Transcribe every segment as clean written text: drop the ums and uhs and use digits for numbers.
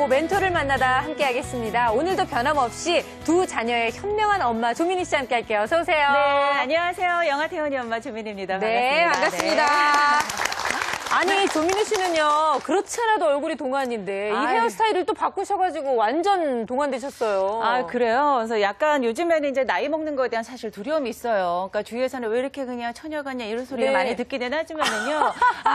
부모 멘토를 만나다 함께하겠습니다. 오늘도 변함없이 두 자녀의 현명한 엄마 조민희 씨 함께 할게요. 어서 오세요. 네, 안녕하세요. 영아태원이 엄마 조민희입니다. 네, 반갑습니다. 반갑습니다. 아니, 조민희 씨는요, 그렇지 않아도 얼굴이 동안인데, 이 헤어스타일을 또 바꾸셔가지고 완전 동안되셨어요. 아, 그래요? 그래서 약간 요즘에는 이제 나이 먹는 거에 대한 사실 두려움이 있어요. 그러니까 주위에서는 왜 이렇게 그냥 처녀 같냐 이런 소리 네. 많이 듣기는 하지만은요.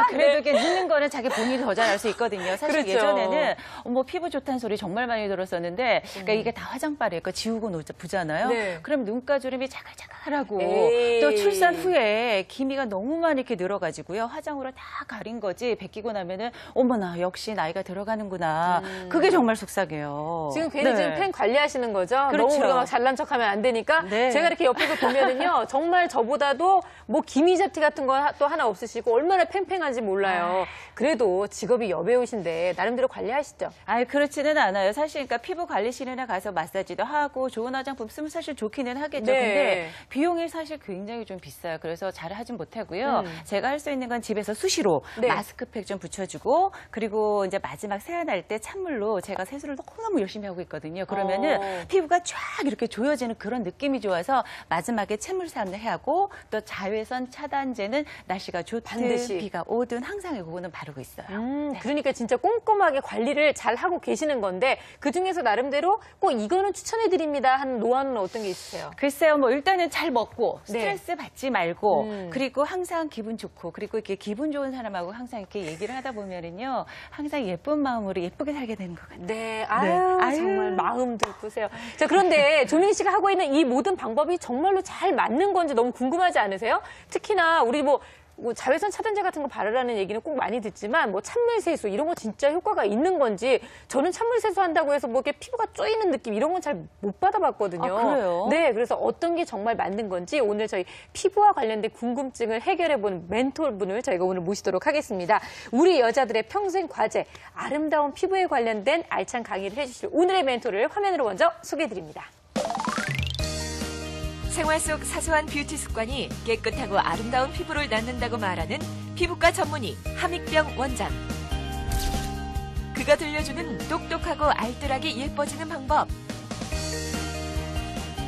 그래도 이게 눕는 거는 자기 본인이 더 잘 알 수 있거든요. 사실 그렇죠. 예전에는 뭐 피부 좋다는 소리 정말 많이 들었었는데, 그러니까 이게 다 화장빨이에요. 그러니까 지우고 보잖아요. 네. 그럼 눈가주름이 자글자글하고 에이. 또 출산 후에 기미가 너무 많이 이렇게 늘어가지고요. 화장으로 다 가린 거지 벗기고 나면은 어머나 역시 나이가 들어가는구나. 그게 정말 속삭여요. 지금 괜히 네. 지금 팬 관리하시는 거죠? 그렇죠. 너무 우리가 막 잘난 척하면 안 되니까. 네. 제가 이렇게 옆에서 보면은요, 정말 저보다도 뭐 기미 잡티 같은 거 또 하나 없으시고 얼마나 팽팽한지 몰라요. 그래도 직업이 여배우신데 나름대로 관리하시죠? 그렇지는 않아요. 사실 그러니까 피부 관리실이나 가서 마사지도 하고 좋은 화장품 쓰면 사실 좋기는 하겠죠. 네. 근데 비용이 사실 굉장히 좀 비싸요. 그래서 잘 하진 못하고요. 제가 할 수 있는 건 집에서 수시로 네. 마스크팩 좀 붙여주고 그리고 이제 마지막 세안할 때 찬물로 제가 세수를 너무너무 열심히 하고 있거든요. 그러면은 피부가 쫙 이렇게 조여지는 그런 느낌이 좋아서 마지막에 찬물 세안을 해야 하고 또 자외선 차단제는 날씨가 좋든 반드시. 비가 오든 항상 그거는 바르고 있어요. 네. 그러니까 진짜 꼼꼼하게 관리를 잘 하고 계시는 건데 그중에서 나름대로 꼭 이거는 추천해드립니다 하는 노하우는 어떤 게 있으세요? 글쎄요, 뭐 일단은 잘 먹고 네. 스트레스 받지 말고 그리고 항상 기분 좋고 그리고 이렇게 기분 좋은 사람하고 항상 이렇게 얘기를 하다 보면은요 항상 예쁜 마음으로 예쁘게 살게 되는 것 같아요. 네, 아유, 정말 마음도 예쁘세요. 자, 그런데 조민희 씨가 하고 있는 이 모든 방법이 정말로 잘 맞는 건지 너무 궁금하지 않으세요? 특히나 우리 뭐 자외선 차단제 같은 거 바르라는 얘기는 꼭 많이 듣지만 뭐 찬물 세수 이런 거 진짜 효과가 있는 건지 저는 찬물 세수한다고 해서 뭐 이렇게 피부가 쪼이는 느낌 이런 건 잘 못 받아봤거든요. 아, 그래요? 네, 그래서 어떤 게 정말 맞는 건지 오늘 저희 피부와 관련된 궁금증을 해결해보는 멘토분을 저희가 오늘 모시도록 하겠습니다. 우리 여자들의 평생 과제 아름다운 피부에 관련된 알찬 강의를 해주실 오늘의 멘토를 화면으로 먼저 소개해드립니다. 생활 속 사소한 뷰티 습관이 깨끗하고 아름다운 피부를 낳는다고 말하는 피부과 전문의 함익병 원장. 그가 들려주는 똑똑하고 알뜰하게 예뻐지는 방법.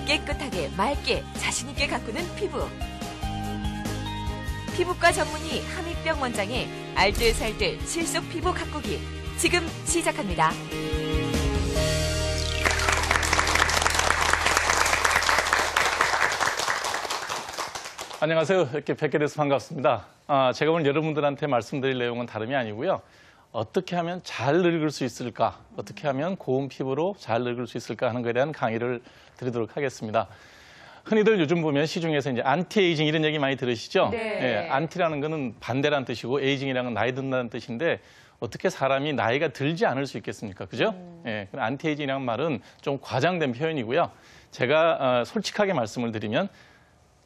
깨끗하게 맑게 자신 있게 가꾸는 피부. 피부과 전문의 함익병 원장의 알뜰살뜰 실속 피부 가꾸기. 지금 시작합니다. 안녕하세요. 이렇게 뵙게 돼서 반갑습니다. 제가 오늘 여러분들한테 말씀드릴 내용은 다름이 아니고요. 어떻게 하면 잘 늙을 수 있을까? 어떻게 하면 고운 피부로 잘 늙을 수 있을까 하는 것에 대한 강의를 드리도록 하겠습니다. 흔히들 요즘 보면 시중에서 이제 안티에이징 이런 얘기 많이 들으시죠? 네. 안티라는 거는 반대라는 뜻이고 에이징이라는 건 나이 든다는 뜻인데 어떻게 사람이 나이가 들지 않을 수 있겠습니까? 그죠? 안티에이징이라는 말은 좀 과장된 표현이고요. 제가 솔직하게 말씀을 드리면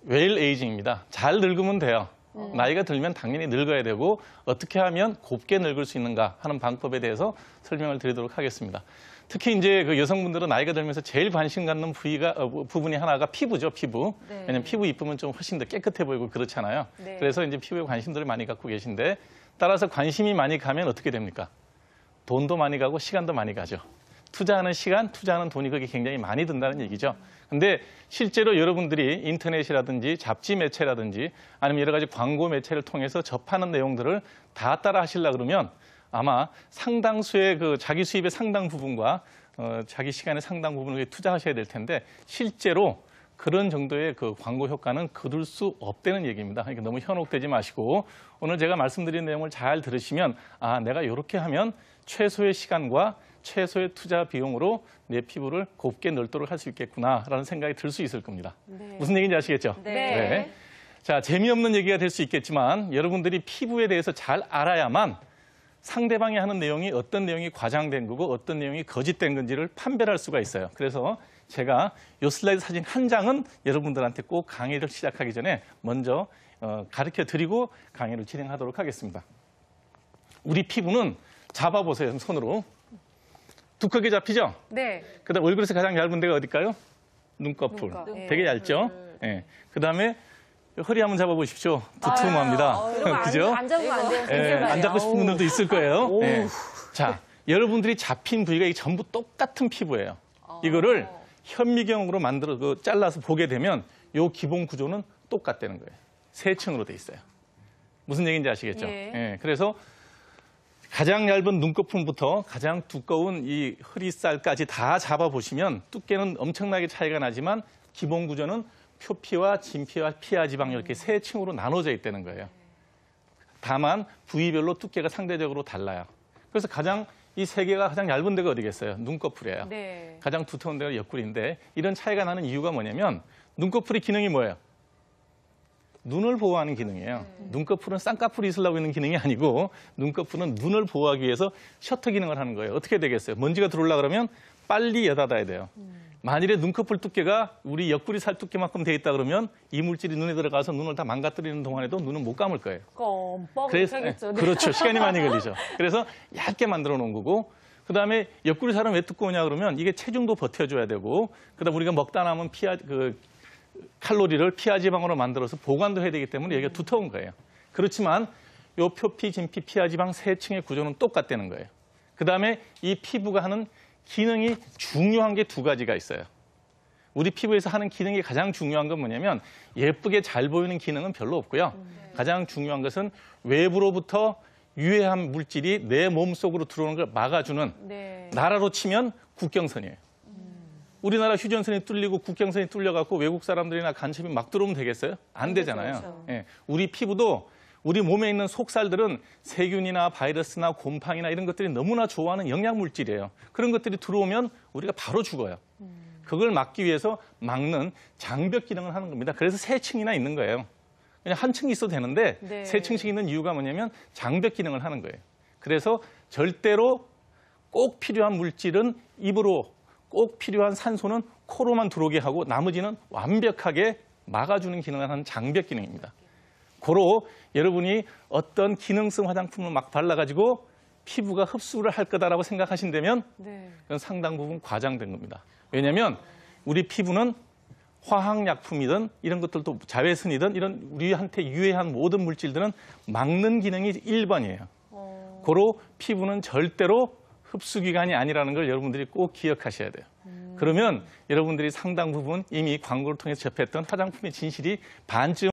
웰 에이징입니다. 잘 늙으면 돼요. 나이가 들면 당연히 늙어야 되고 어떻게 하면 곱게 늙을 수 있는가 하는 방법에 대해서 설명을 드리도록 하겠습니다. 특히 이제 그 여성분들은 나이가 들면서 제일 관심 갖는 부분이 하나가 피부죠, 피부. 네. 왜냐면 피부 이쁘면 좀 훨씬 더 깨끗해 보이고 그렇잖아요. 네. 그래서 이제 피부에 관심들을 많이 갖고 계신데 따라서 관심이 많이 가면 어떻게 됩니까? 돈도 많이 가고 시간도 많이 가죠. 투자하는 시간, 투자하는 돈이 그게 굉장히 많이 든다는 얘기죠. 근데 실제로 여러분들이 인터넷이라든지 잡지 매체라든지 아니면 여러 가지 광고 매체를 통해서 접하는 내용들을 다 따라 하시려고 그러면 아마 상당수의 그 자기 수입의 상당 부분과 자기 시간의 상당 부분을 투자하셔야 될 텐데 실제로 그런 정도의 그 광고 효과는 거둘 수 없다는 얘기입니다. 그러니까 너무 현혹되지 마시고 오늘 제가 말씀드린 내용을 잘 들으시면 내가 이렇게 하면 최소의 시간과 최소의 투자 비용으로 내 피부를 곱게 늙도록 할 수 있겠구나라는 생각이 들 수 있을 겁니다. 네. 무슨 얘기인지 아시겠죠? 네. 자, 재미없는 얘기가 될 수 있겠지만 여러분들이 피부에 대해서 잘 알아야만 상대방이 하는 내용이 어떤 내용이 과장된 거고 어떤 내용이 거짓된 건지를 판별할 수가 있어요. 그래서 제가 이 슬라이드 사진 한 장은 여러분들한테 꼭 강의를 시작하기 전에 먼저 가르쳐 드리고 강의를 진행하도록 하겠습니다. 우리 피부는 잡아보세요, 손으로. 두껍게 잡히죠? 네. 그다음 얼굴에서 가장 얇은 데가 어딜까요? 눈꺼풀. 눈꺼풀. 되게 얇죠? 예. 그다음에 허리 한번 잡아보십시오. 두툼합니다. 이러면 그죠? 안 잡으면 안 돼요. 예, 안 잡고 싶은 분들도 있을 거예요. 예. 자, 여러분들이 잡힌 부위가 이게 전부 똑같은 피부예요. 이거를 현미경으로 잘라서 보게 되면 요 기본 구조는 똑같다는 거예요. 세 층으로 돼 있어요. 무슨 얘기인지 아시겠죠? 예. 예, 그래서 가장 얇은 눈꺼풀부터 가장 두꺼운 이 허리살까지 다 잡아보시면 두께는 엄청나게 차이가 나지만 기본 구조는 표피와 진피와 피하 지방 이렇게 세 층으로 나눠져 있다는 거예요. 다만 부위별로 두께가 상대적으로 달라요. 그래서 이 세 개가 가장 얇은 데가 어디겠어요? 눈꺼풀이에요. 네. 가장 두터운 데가 옆구리인데 이런 차이가 나는 이유가 뭐냐면 눈꺼풀의 기능이 뭐예요? 눈을 보호하는 기능이에요. 눈꺼풀은 쌍꺼풀이 있으려고 있는 기능이 아니고 눈꺼풀은 눈을 보호하기 위해서 셔터 기능을 하는 거예요. 어떻게 되겠어요? 먼지가 들어오려고 그러면 빨리 여닫아야 돼요. 만일에 눈꺼풀 두께가 우리 옆구리 살 두께만큼 돼 있다 그러면 이물질이 눈에 들어가서 눈을 다 망가뜨리는 동안에도 눈은 못 감을 거예요. 껌뻑하겠죠. 네. 그렇죠. 시간이 많이 걸리죠. 그래서 얇게 만들어 놓은 거고 그다음에 옆구리 살은 왜 두꺼우냐 그러면 이게 체중도 버텨줘야 되고 그다음 우리가 먹다 남은 칼로리를 피하 지방으로 만들어서 보관도 해야 되기 때문에 여기가 두터운 거예요. 그렇지만 요 표피, 진피, 피하 지방 세 층의 구조는 똑같다는 거예요. 그다음에 이 피부가 하는 기능이 중요한 게 두 가지가 있어요. 우리 피부에서 하는 기능이 가장 중요한 건 뭐냐면 예쁘게 잘 보이는 기능은 별로 없고요. 가장 중요한 것은 외부로부터 유해한 물질이 내 몸속으로 들어오는 걸 막아주는 네. 나라로 치면 국경선이에요. 우리나라 휴전선이 뚫리고 국경선이 뚫려갖고 외국 사람들이나 간첩이 막 들어오면 되겠어요? 안 되잖아요. 그렇죠. 예, 우리 피부도 우리 몸에 있는 속살들은 세균이나 바이러스나 곰팡이나 이런 것들이 너무나 좋아하는 영양물질이에요. 그런 것들이 들어오면 우리가 바로 죽어요. 그걸 막기 위해서 막는 장벽 기능을 하는 겁니다. 그래서 세 층이나 있는 거예요. 그냥 한 층 있어도 되는데 네. 세 층씩 있는 이유가 뭐냐면 장벽 기능을 하는 거예요. 그래서 절대로 꼭 필요한 물질은 입으로 꼭 필요한 산소는 코로만 들어오게 하고 나머지는 완벽하게 막아주는 기능을 하는 장벽 기능입니다. 고로 여러분이 어떤 기능성 화장품을 막 발라가지고 피부가 흡수를 할 거다라고 생각하신다면 네. 그건 상당 부분 과장된 겁니다. 왜냐하면 우리 피부는 화학약품이든 이런 것들도 자외선이든 이런 우리한테 유해한 모든 물질들은 막는 기능이 1번이에요. 고로 피부는 절대로 흡수기관이 아니라는 걸 여러분들이 꼭 기억하셔야 돼요. 그러면 여러분들이 상당 부분 이미 광고를 통해서 접했던 화장품의 진실이 반쯤